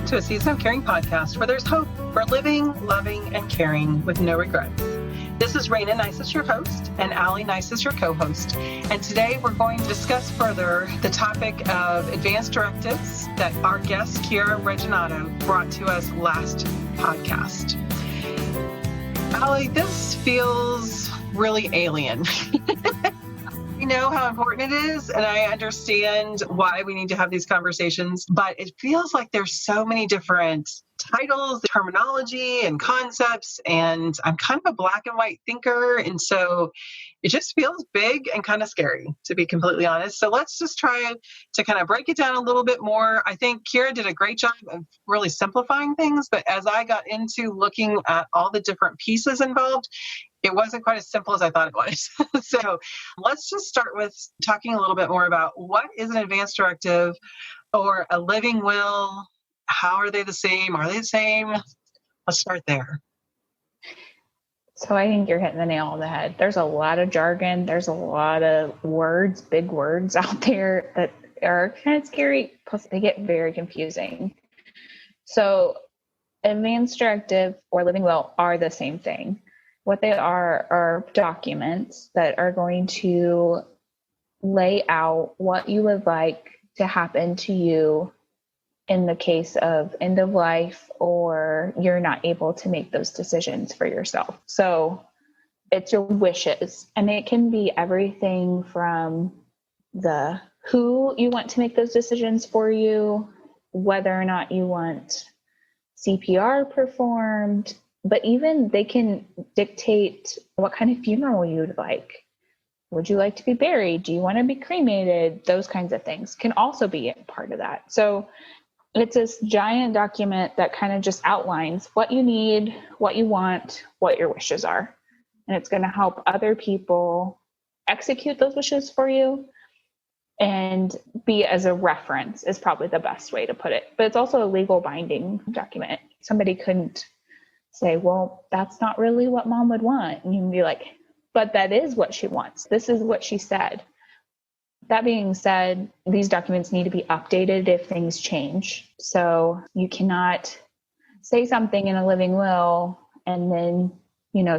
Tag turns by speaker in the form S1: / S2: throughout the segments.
S1: to a Season of Caring podcast where there's hope for living, loving, and caring with no regrets. This is Rayna Neises, your host, and Aly Neises, your co-host. And today we're going to discuss further the topic of Advanced Directives that our guest, Kira Reginaldo, brought to us last podcast. Aly, this feels really alien. We know how important it is, and I understand why we need to have these conversations, but it feels like there's so many different titles, terminology, and concepts, and I'm kind of a black and white thinker, and so it just feels big and kind of scary, to be completely honest. So let's just try to kind of break it down a little bit more. I think Kira did a great job of really simplifying things, but as I got into looking at all the different pieces involved, it wasn't quite as simple as I thought it was. So let's just start with talking a little bit more about what is an advanced directive or a living will. How are they the same? Are they the same? Let's start there.
S2: So I think you're hitting the nail on the head. There's a lot of jargon. There's a lot of words, big words out there that are kind of scary. Plus they get very confusing. So advanced directive or living will are the same thing. What they are documents that are going to lay out what you would like to happen to you in the case of end of life or you're not able to make those decisions for yourself. So it's your wishes, and it can be everything from the who you want to make those decisions for you, whether or not you want CPR performed, but even they can dictate what kind of funeral you'd like. Would you like to be buried? Do you want to be cremated? Those kinds of things can also be part of that. So it's this giant document that kind of just outlines what you need, what you want, what your wishes are. And it's going to help other people execute those wishes for you and be as a reference is probably the best way to put it. But it's also a legal binding document. Somebody couldn't say, well, that's not really what mom would want. And you can be like, but that is what she wants. This is what she said. That being said, these documents need to be updated if things change. So you cannot say something in a living will and then,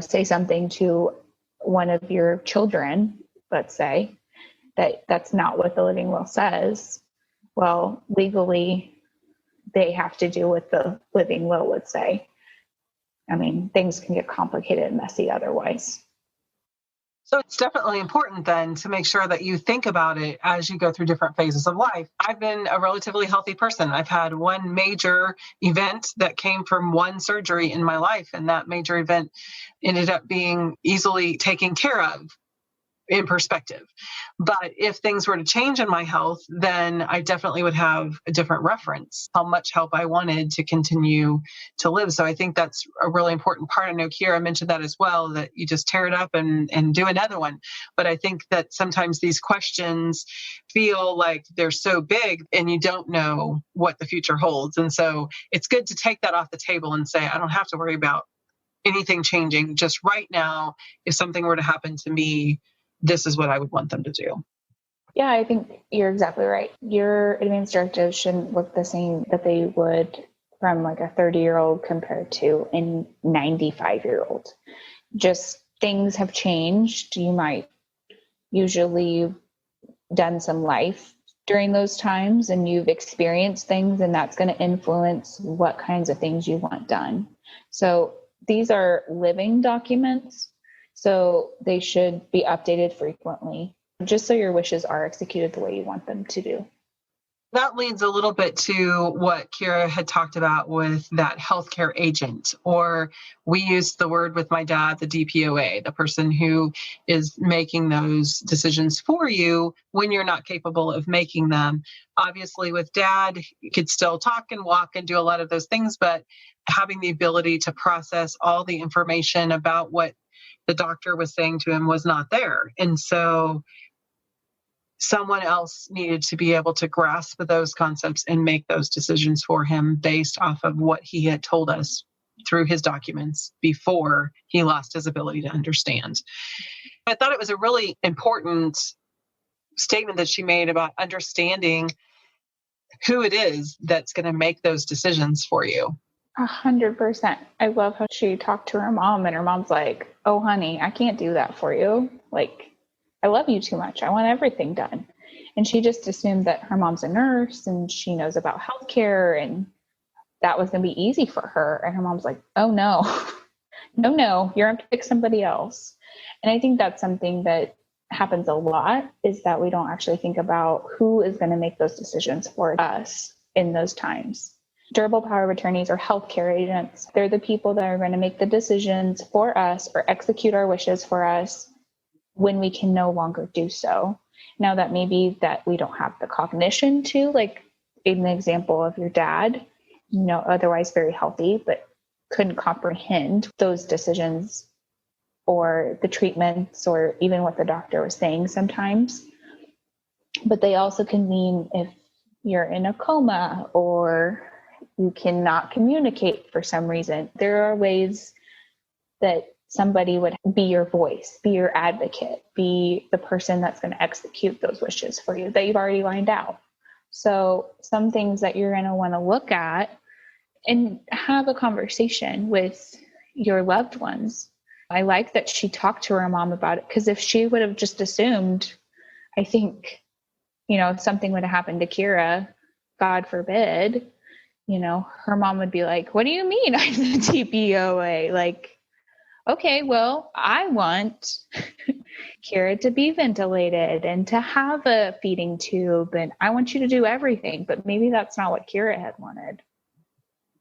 S2: say something to one of your children, let's say, that's not what the living will says. Well, legally, they have to do what the living will would say. I mean, things can get complicated and messy otherwise.
S1: So it's definitely important then to make sure that you think about it as you go through different phases of life. I've been a relatively healthy person. I've had one major event that came from one surgery in my life, and that major event ended up being easily taken care of in perspective. But if things were to change in my health, then I definitely would have a different reference, how much help I wanted to continue to live. So I think that's a really important part. I know Kira mentioned that as well, that you just tear it up and do another one. But I think that sometimes these questions feel like they're so big and you don't know what the future holds. And so it's good to take that off the table and say, I don't have to worry about anything changing. Just right now, if something were to happen to me, this is what I would want them to do.
S2: Yeah, I think you're exactly right. Your advanced directives shouldn't look the same that they would from like a 30-year-old compared to a 95-year-old. Just things have changed. You might usually done some life during those times and you've experienced things, and that's going to influence what kinds of things you want done. So these are living documents. So they should be updated frequently, just so your wishes are executed the way you want them to do.
S1: That leads a little bit to what Kira had talked about with that healthcare agent, or we used the word with my dad, the DPOA, the person who is making those decisions for you when you're not capable of making them. Obviously, with dad, you could still talk and walk and do a lot of those things, but having the ability to process all the information about what the doctor was saying to him was not there. And so someone else needed to be able to grasp those concepts and make those decisions for him based off of what he had told us through his documents before he lost his ability to understand. I thought it was a really important statement that she made about understanding who it is that's going to make those decisions for you.
S2: 100%. I love how she talked to her mom, and her mom's like, "Oh, honey, I can't do that for you. Like, I love you too much. I want everything done." And she just assumed that her mom's a nurse and she knows about healthcare and that was going to be easy for her. And her mom's like, "Oh, no, no, you're going to pick somebody else." And I think that's something that happens a lot, is that we don't actually think about who is going to make those decisions for us in those times. Durable power of attorneys or healthcare agents, they're the people that are going to make the decisions for us or execute our wishes for us when we can no longer do so. Now, that may be that we don't have the cognition to, like in the example of your dad, otherwise very healthy, but couldn't comprehend those decisions or the treatments or even what the doctor was saying sometimes. But they also can mean if you're in a coma or you cannot communicate for some reason. There are ways that somebody would be your voice, be your advocate, be the person that's going to execute those wishes for you that you've already lined out. So some things that you're going to want to look at and have a conversation with your loved ones. I like that she talked to her mom about it, because if she would have just assumed, I think, if something would have happened to Kira, God forbid, her mom would be like, "What do you mean I'm the TPOA? Like, okay, well, I want Kira to be ventilated and to have a feeding tube, and I want you to do everything." But maybe that's not what Kira had wanted.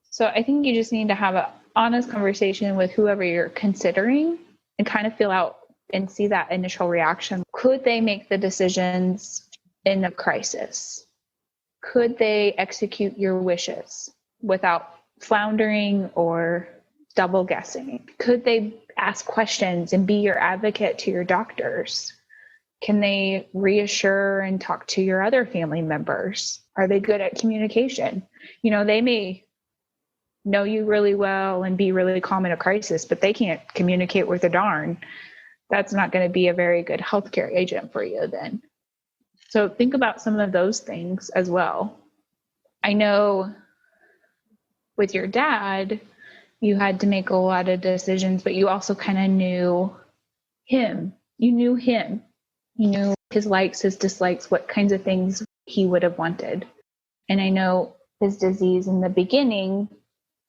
S2: So I think you just need to have an honest conversation with whoever you're considering and kind of feel out and see that initial reaction. Could they make the decisions in a crisis? Could they execute your wishes without floundering or double guessing? Could they ask questions and be your advocate to your doctors? Can they reassure and talk to your other family members? Are they good at communication? They may know you really well and be really calm in a crisis, but they can't communicate with a darn. That's not going to be a very good healthcare agent for you then. So think about some of those things as well. I know with your dad, you had to make a lot of decisions, but you also kind of knew him. You knew him. You knew his likes, his dislikes, what kinds of things he would have wanted. And I know his disease in the beginning,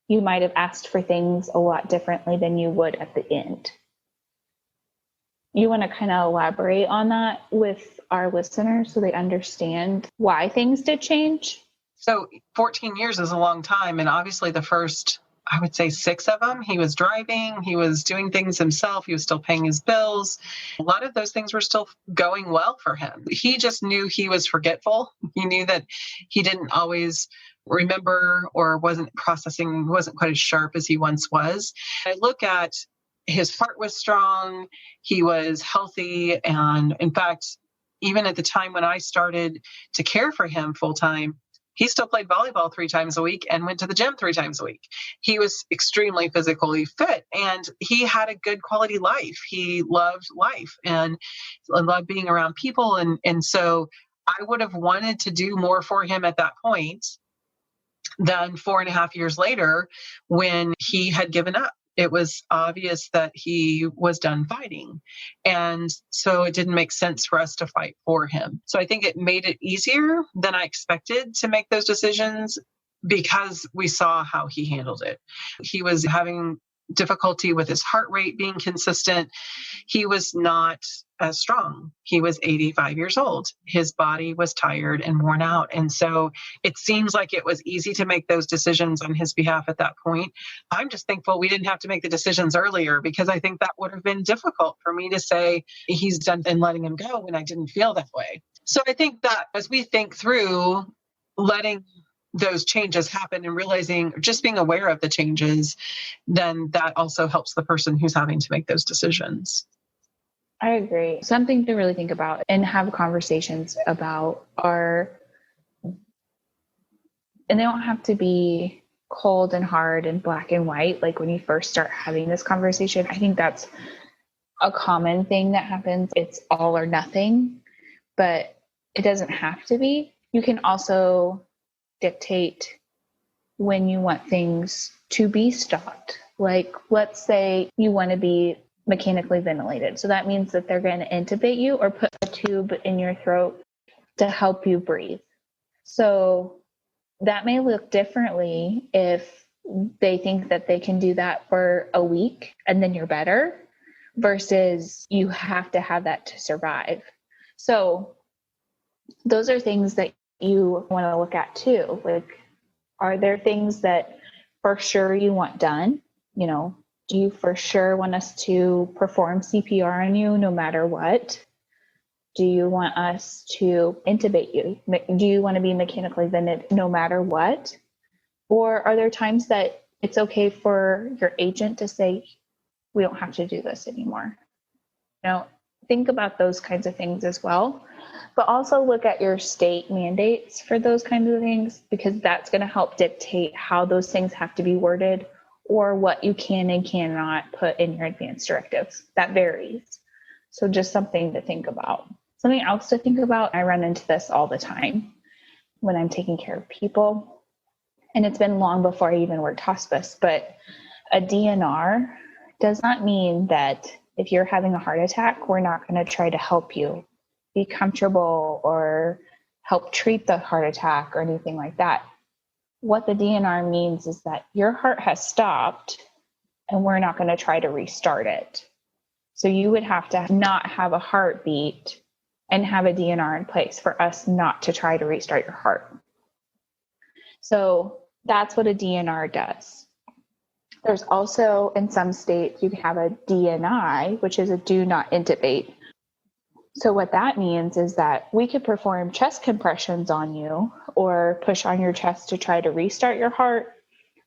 S2: you might have asked for things a lot differently than you would at the end. You want to kind of elaborate on that with our listeners so they understand why things did change?
S1: So 14 years is a long time. And obviously the first, I would say 6 of them, he was driving, he was doing things himself, he was still paying his bills. A lot of those things were still going well for him. He just knew he was forgetful. He knew that he didn't always remember or wasn't quite as sharp as he once was. I look at his heart was strong, he was healthy. And in fact, even at the time when I started to care for him full time, he still played volleyball 3 times a week and went to the gym 3 times a week. He was extremely physically fit and he had a good quality life. He loved life and loved being around people. And so I would have wanted to do more for him at that point than 4.5 years later when he had given up. It was obvious that he was done fighting. And so it didn't make sense for us to fight for him. So I think it made it easier than I expected to make those decisions because we saw how he handled it. He was having difficulty with his heart rate being consistent. He was not as strong. He was 85 years old. His body was tired and worn out. And so it seems like it was easy to make those decisions on his behalf at that point. I'm just thankful we didn't have to make the decisions earlier, because I think that would have been difficult for me to say he's done and letting him go when I didn't feel that way. So I think that as we think through letting those changes happen and realizing, just being aware of the changes, then that also helps the person who's having to make those decisions.
S2: I agree. Something to really think about and have conversations about and they don't have to be cold and hard and black and white. Like when you first start having this conversation, I think that's a common thing that happens. It's all or nothing, but it doesn't have to be. You can also dictate when you want things to be stopped. Like, let's say you want to be mechanically ventilated. So that means that they're going to intubate you or put a tube in your throat to help you breathe. So that may look differently if they think that they can do that for a week and then you're better, versus you have to have that to survive. So those are things that you want to look at too. Like, are there things that for sure you want done? You know, do you for sure want us to perform CPR on you no matter what? Do you want us to intubate you? Do you want to be mechanically vented no matter what? Or are there times that it's okay for your agent to say, we don't have to do this anymore? You know, think about those kinds of things as well. But also look at your state mandates for those kinds of things, because that's going to help dictate how those things have to be worded or what you can and cannot put in your advanced directives. That varies. So just something to think about. Something else to think about, I run into this all the time when I'm taking care of people, and it's been long before I even worked hospice, but a DNR does not mean that if you're having a heart attack, we're not going to try to help you be comfortable or help treat the heart attack or anything like that. What the DNR means is that your heart has stopped and we're not going to try to restart it. So you would have to not have a heartbeat and have a DNR in place for us not to try to restart your heart. So that's what a DNR does. There's also, in some states, you can have a DNI, which is a do not intubate. So what that means is that we could perform chest compressions on you or push on your chest to try to restart your heart.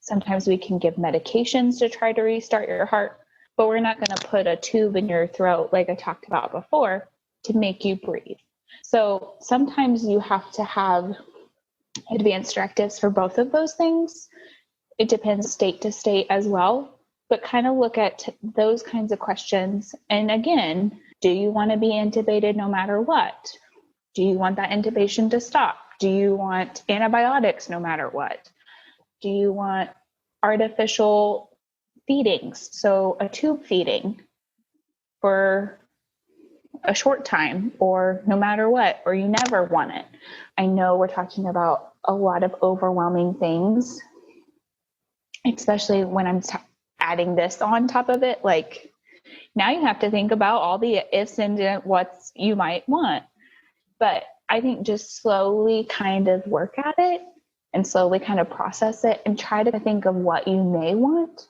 S2: Sometimes we can give medications to try to restart your heart, but we're not going to put a tube in your throat, like I talked about before, to make you breathe. So sometimes you have to have advanced directives for both of those things. It depends state to state as well, but kind of look at those kinds of questions. And again, do you want to be intubated no matter what? Do you want that intubation to stop? Do you want antibiotics no matter what? Do you want artificial feedings? So a tube feeding for a short time or no matter what, or you never want it. I know we're talking about a lot of overwhelming things, especially when I'm adding this on top of it. Like, now you have to think about all the ifs and whats you might want. But I think just slowly kind of work at it and slowly kind of process it and try to think of what you may want.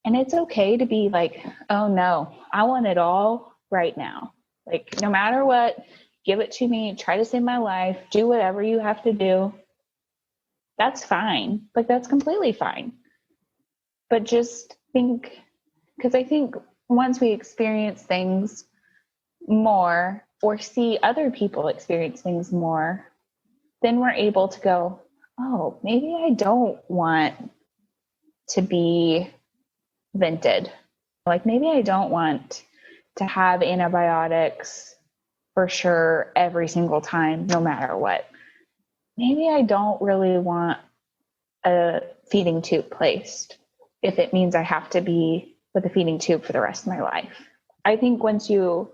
S2: And it's okay to be like, oh no, I want it all right now. Like, no matter what, give it to me, try to save my life, do whatever you have to do. That's fine. Like, that's completely fine. But just think, because I think once we experience things more or see other people experience things more, then we're able to go, oh, maybe I don't want to be vented. Like, maybe I don't want to have antibiotics for sure every single time, no matter what. Maybe I don't really want a feeding tube placed if it means I have to be with a feeding tube for the rest of my life. I think once you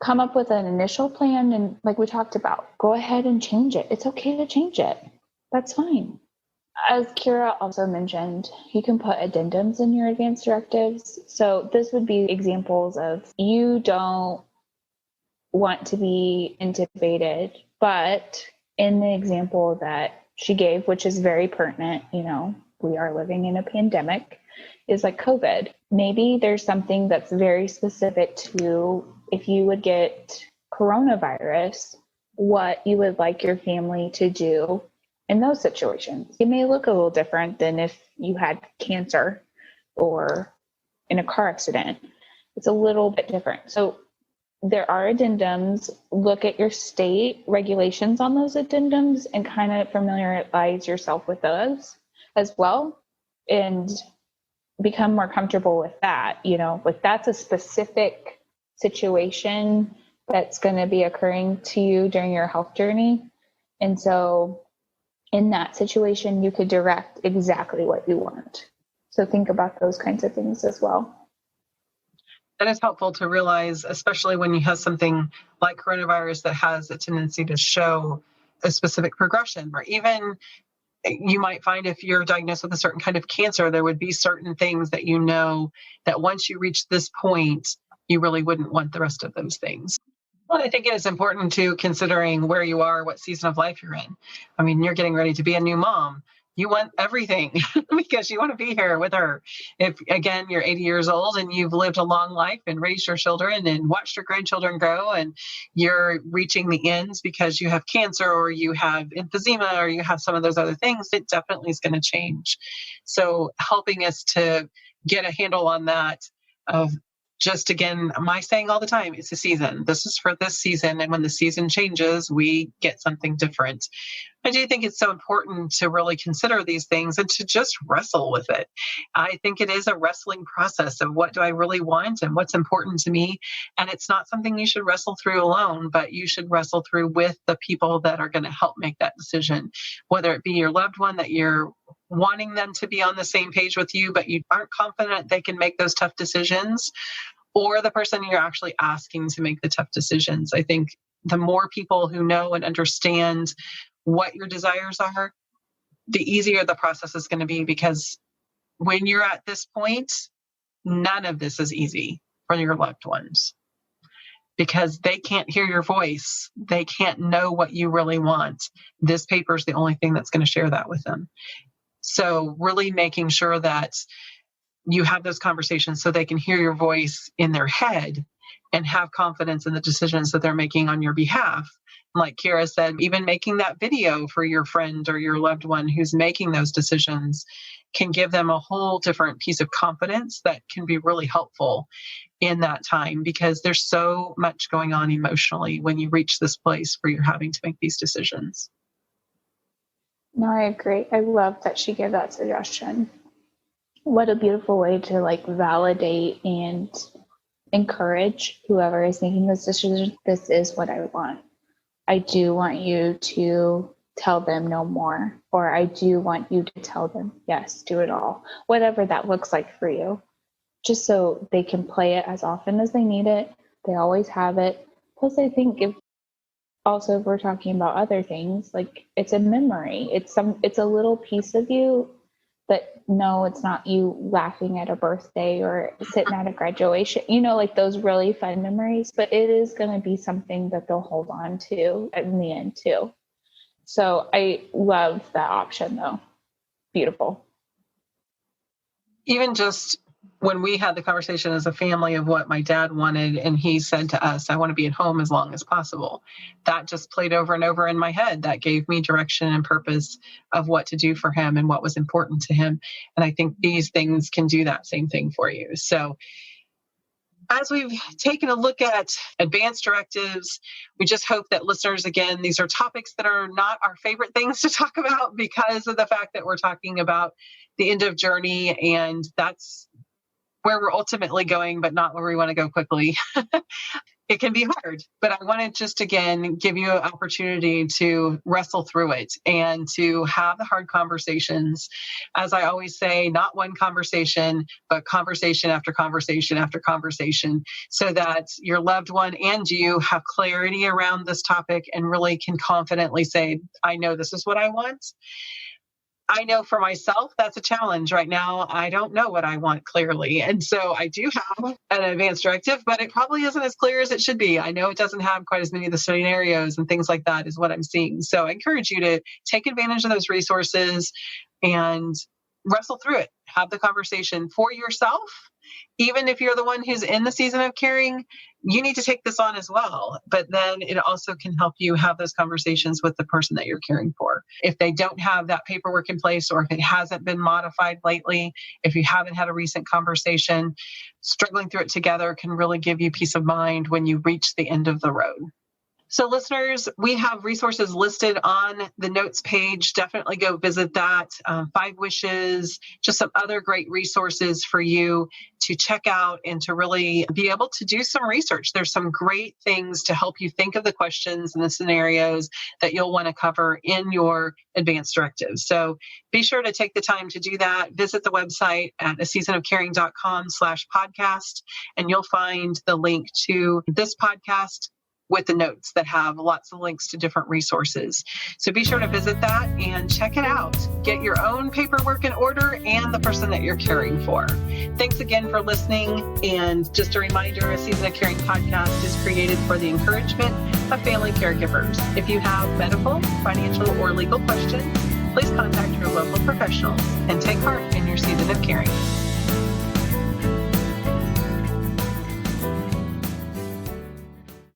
S2: come up with an initial plan and, like we talked about, go ahead and change it. It's okay to change it. That's fine. As Kira also mentioned, you can put addendums in your advanced directives. So this would be examples of you don't want to be intubated, but in the example that she gave, which is very pertinent, you know, we are living in a pandemic, is like COVID. Maybe there's something that's very specific to if you would get coronavirus, what you would like your family to do in those situations. It may look a little different than if you had cancer or in a car accident. It's a little bit different. So there are addendums. Look at your state regulations on those addendums and kind of familiarize yourself with those as well and become more comfortable with that. You know, like, that's a specific situation that's going to be occurring to you during your health journey. And so in that situation, you could direct exactly what you want. So think about those kinds of things as well.
S1: That is helpful to realize, especially when you have something like coronavirus that has a tendency to show a specific progression, or even you might find if you're diagnosed with a certain kind of cancer, there would be certain things that you know that once you reach this point, you really wouldn't want the rest of those things. Well, I think it is important to considering where you are, what season of life you're in. I mean, you're getting ready to be a new mom. You want everything because you want to be here with her. If, again, you're 80 years old and you've lived a long life and raised your children and watched your grandchildren grow, and you're reaching the ends because you have cancer or you have emphysema or you have some of those other things, it definitely is going to change. So helping us to get a handle on that of just, again, my saying all the time, it's a season. This is for this season. And when the season changes, we get something different. I do think it's so important to really consider these things and to just wrestle with it. I think it is a wrestling process of what do I really want and what's important to me. And it's not something you should wrestle through alone, but you should wrestle through with the people that are going to help make that decision, whether it be your loved one that you're wanting them to be on the same page with you, but you aren't confident they can make those tough decisions, or the person you're actually asking to make the tough decisions. I think the more people who know and understand what your desires are, the easier the process is going to be, because when you're at this point, none of this is easy for your loved ones because they can't hear your voice. They can't know what you really want. This paper is the only thing that's going to share that with them. So really making sure that you have those conversations so they can hear your voice in their head and have confidence in the decisions that they're making on your behalf. Like Kira said, even making that video for your friend or your loved one who's making those decisions can give them a whole different piece of confidence that can be really helpful in that time, because there's so much going on emotionally when you reach this place where you're having to make these decisions.
S2: No, I agree. I love that she gave that suggestion. What a beautiful way to validate and encourage whoever is making this decision. This is what I want. I do want you to tell them no more, or I do want you to tell them, yes, do it all, whatever that looks like for you, just so they can play it as often as they need it. They always have it. Plus, I think if we're talking about other things, it's a memory. It's a little piece of you that, no, it's not you laughing at a birthday or sitting at a graduation, those really fun memories, but it is going to be something that they'll hold on to in the end too. So I love that option though. Beautiful.
S1: Even just when we had the conversation as a family of what my dad wanted, and he said to us, I want to be at home as long as possible. That just played over and over in my head. That gave me direction and purpose of what to do for him and what was important to him. And I think these things can do that same thing for you. So as we've taken a look at advanced directives, we just hope that listeners, again, these are topics that are not our favorite things to talk about because of the fact that we're talking about the end of journey, and that's where we're ultimately going, but not where we want to go quickly. It can be hard, but I want to just, again, give you an opportunity to wrestle through it and to have the hard conversations. As I always say, not one conversation, but conversation after conversation after conversation, so that your loved one and you have clarity around this topic and really can confidently say, I know this is what I want. I know for myself, that's a challenge right now. I don't know what I want clearly. And so I do have an advanced directive, but it probably isn't as clear as it should be. I know it doesn't have quite as many of the scenarios and things like that is what I'm seeing. So I encourage you to take advantage of those resources and wrestle through it. Have the conversation for yourself. Even if you're the one who's in the season of caring, you need to take this on as well. But then it also can help you have those conversations with the person that you're caring for. If they don't have that paperwork in place, or if it hasn't been modified lately, if you haven't had a recent conversation, struggling through it together can really give you peace of mind when you reach the end of the road. So listeners, we have resources listed on the notes page. Definitely go visit that. 5 Wishes, just some other great resources for you to check out and to really be able to do some research. There's some great things to help you think of the questions and the scenarios that you'll want to cover in your advanced directives. So be sure to take the time to do that. Visit the website at aseasonofcaring.com/podcast, and you'll find the link to this podcast with the notes that have lots of links to different resources. So be sure to visit that and check it out. Get your own paperwork in order and the person that you're caring for. Thanks again for listening. And just a reminder, A Season of Caring podcast is created for the encouragement of family caregivers. If you have medical, financial, or legal questions, please contact your local professionals and take heart in your season of caring.